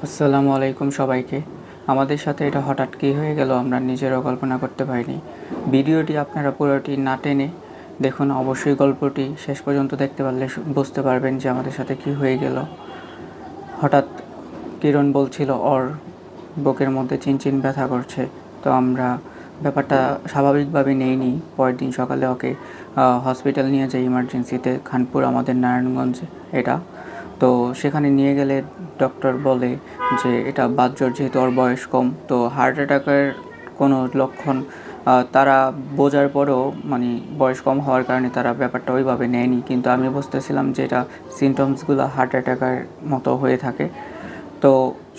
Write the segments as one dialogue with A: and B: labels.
A: আসসালামু আলাইকুম সবাইকে। আমাদের সাথে এটা হঠাৎ কী হয়ে গেল আমরা নিজেরাও কল্পনা করতে পারিনি। ভিডিওটি আপনারা পুরোটি না টেনে দেখুন, অবশ্যই গল্পটি শেষ পর্যন্ত দেখতে পারলে বুঝতে পারবেন যে আমাদের সাথে কী হয়ে গেল। হঠাৎ কিরণ বলছিল ওর বুকের মধ্যে চিনচিন ব্যথা করছে, তো আমরা ব্যাপারটা স্বাভাবিকভাবে নেইনি। পরের দিন সকালে ওকে হসপিটাল নিয়ে যাই, ইমার্জেন্সিতে, খানপুর আমাদের নারায়ণগঞ্জে এটা। তো সেখানে নিয়ে গেলে ডক্টর বলে যে এটা বাতজ্বর, যেহেতু ওর বয়স কম, তো হার্ট অ্যাটাকের কোনো লক্ষণ তারা বোঝার পরেও মানে বয়স কম হওয়ার কারণে তারা ব্যাপারটা ওইভাবে নেয়নি। কিন্তু আমি বুঝতেছিলাম যে এটা সিমটমসগুলো হার্ট অ্যাটাকের মতো হয়ে থাকে। তো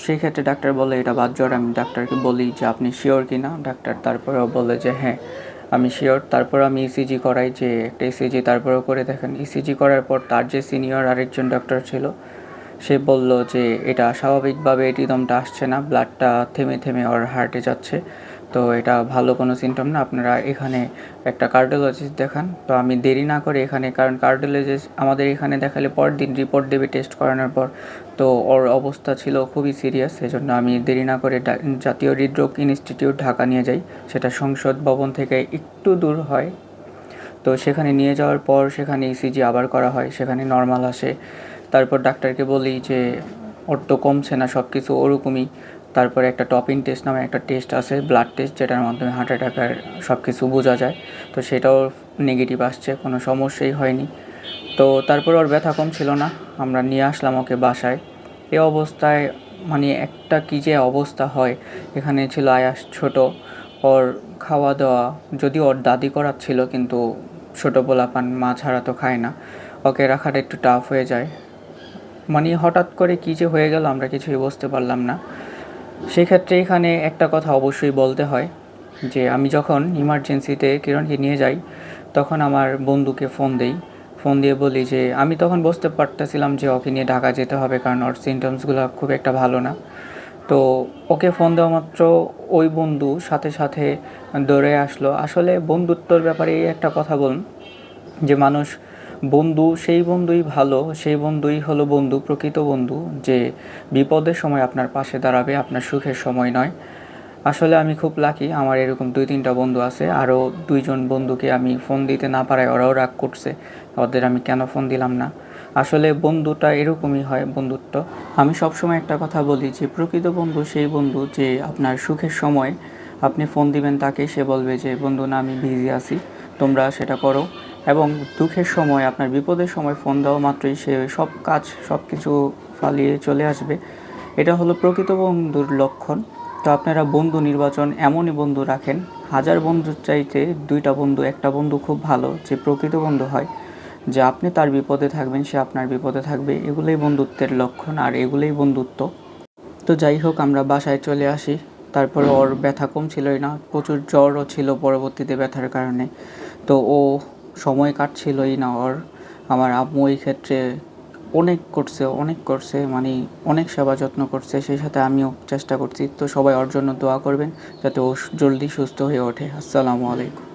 A: সেই ক্ষেত্রে ডাক্তার বলে এটা বাতজ্বর। আমি ডাক্তারকে বলি যে আপনি শিওর কি না? ডাক্তার তারপরেও বলে যে হ্যাঁ আমি শিওর। তারপর আমি ইসিজি করাই, যে একটা ইসিজি তারপরেও করে দেখেন। ইসিজি করার পর তার যে সিনিয়র আরেকজন ডক্টর ছিল, সে বলল যে এটা স্বাভাবিকভাবে রিদমটা আসছে না, ব্লাডটা থেমে থেমে ওর হার্টে যাচ্ছে, তো এটা ভালো কোনো সিমটম না, আপনারা এখানে একটা কার্ডিওলজিস্ট দেখান। তো আমি দেরি না করে এখানে, কারণ কার্ডিওলজিস্ট আমাদের এখানে দেখালে পরের দিন রিপোর্ট দেবে টেস্ট করানোর পর, তো ওর অবস্থা ছিল খুবই সিরিয়াস। সেজন্য আমি দেরি না করে জাতীয় হৃদরোগ ইনস্টিটিউট ঢাকা নিয়ে যাই। সেটা সংসদ ভবন থেকে একটু দূর হয়। তো সেখানে নিয়ে যাওয়ার পর সেখানে ইসিজি আবার করা হয়, সেখানে নর্মাল আসে। তারপর ডাক্তারকে বলি যে ওর তো কমছে না, সব কিছু ওরকমই। তারপরে একটা টপিং টেস্ট নামে একটা টেস্ট আছে, ব্লাড টেস্ট, যেটার মাধ্যমে হার্ট অ্যাটাকের সব কিছু বোঝা যায়। তো সেটাও নেগেটিভ আসছে, কোনো সমস্যাই হয়নি। তো তারপর ওর ব্যথা কম ছিল না, আমরা নিয়ে আসলাম ওকে বাসায়। এ অবস্থায় মানে একটা কী যে অবস্থা হয়, এখানে ছিল আয়াস ছোট, ওর খাওয়া দাওয়া যদিও ওর দাদি করাচ্ছিল, কিন্তু ছোটো পোলাপান মা ছাড়া তো খায় না, ওকে রাখাটা একটু টাফ হয়ে যায়। মানে হঠাৎ করে কী যে হয়ে গেল আমরা কিছুই বুঝতে পারলাম না। সেক্ষেত্রে এখানে একটা কথা অবশ্যই বলতে হয় যে আমি যখন ইমার্জেন্সিতে কিরণকে নিয়ে যাই, তখন আমার বন্ধুকে ফোন দিয়ে বলি যে আমি তখন বুঝতে পারতেছিলাম যে ওকে নিয়ে ঢাকা যেতে হবে, কারণ ওর সিমটমসগুলো খুব একটা ভালো না। তো ওকে ফোন দেওয়া মাত্র ওই বন্ধু সাথে সাথে দৌড়ে আসলো। আসলে বন্ধুত্বর ব্যাপারে এই একটা কথা বলুন যে মানুষ, বন্ধু সেই বন্ধুই ভালো, সেই বন্ধুই হলো বন্ধু, প্রকৃত বন্ধু, যে বিপদের সময় আপনার পাশে দাঁড়াবে, আপনার সুখের সময় নয়। আসলে আমি খুব লাকি, আমার এরকম 2-3টা বন্ধু আছে। আরও 2জন বন্ধুকে আমি ফোন দিতে না পারায় ওরাও রাগ করছে, ওদের আমি কেন ফোন দিলাম না। আসলে বন্ধুটা এরকমই হয়, বন্ধুত্ব। আমি সবসময় একটা কথা বলি যে প্রকৃত বন্ধু সেই বন্ধু যে আপনার সুখের সময় আপনি ফোন দিবেন তাকে, সে বলবে যে বন্ধু না আমি বিজি আছি, তোমরা সেটা করো। এবং দুঃখের সময়, আপনার বিপদের সময় ফোন দেওয়া মাত্রই সে সব কাজ সব কিছু ফালিয়ে চলে আসবে। এটা হলো প্রকৃত বন্ধুর লক্ষণ। তো আপনারা বন্ধু নির্বাচন এমনই বন্ধু রাখেন, হাজার বন্ধুর চাইতে 2টা বন্ধু, একটা বন্ধু খুব ভালো, যে প্রকৃত বন্ধু হয়, যে আপনি তার বিপদে থাকবেন, সে আপনার বিপদে থাকবে। এগুলোই বন্ধুত্বের লক্ষণ, আর এগুলোই বন্ধুত্ব। তো যাই হোক, আমরা বাসায় চলে আসি। তারপরে ওর ব্যথা কমছিলই না, প্রচুর জ্বরও ছিল পরবর্তীতে ব্যথার কারণে। তো ও সময় কাটছিলই না ওর। আমার আম্মু এই ক্ষেত্রে অনেক করছে, মানে অনেক সেবা যত্ন করছে, সেই সাথে আমিও চেষ্টা করছি। তো সবাই ওর জন্য দোয়া করবেন যাতে ও জলদি সুস্থ হয়ে ওঠে। আসসালামু আলাইকুম।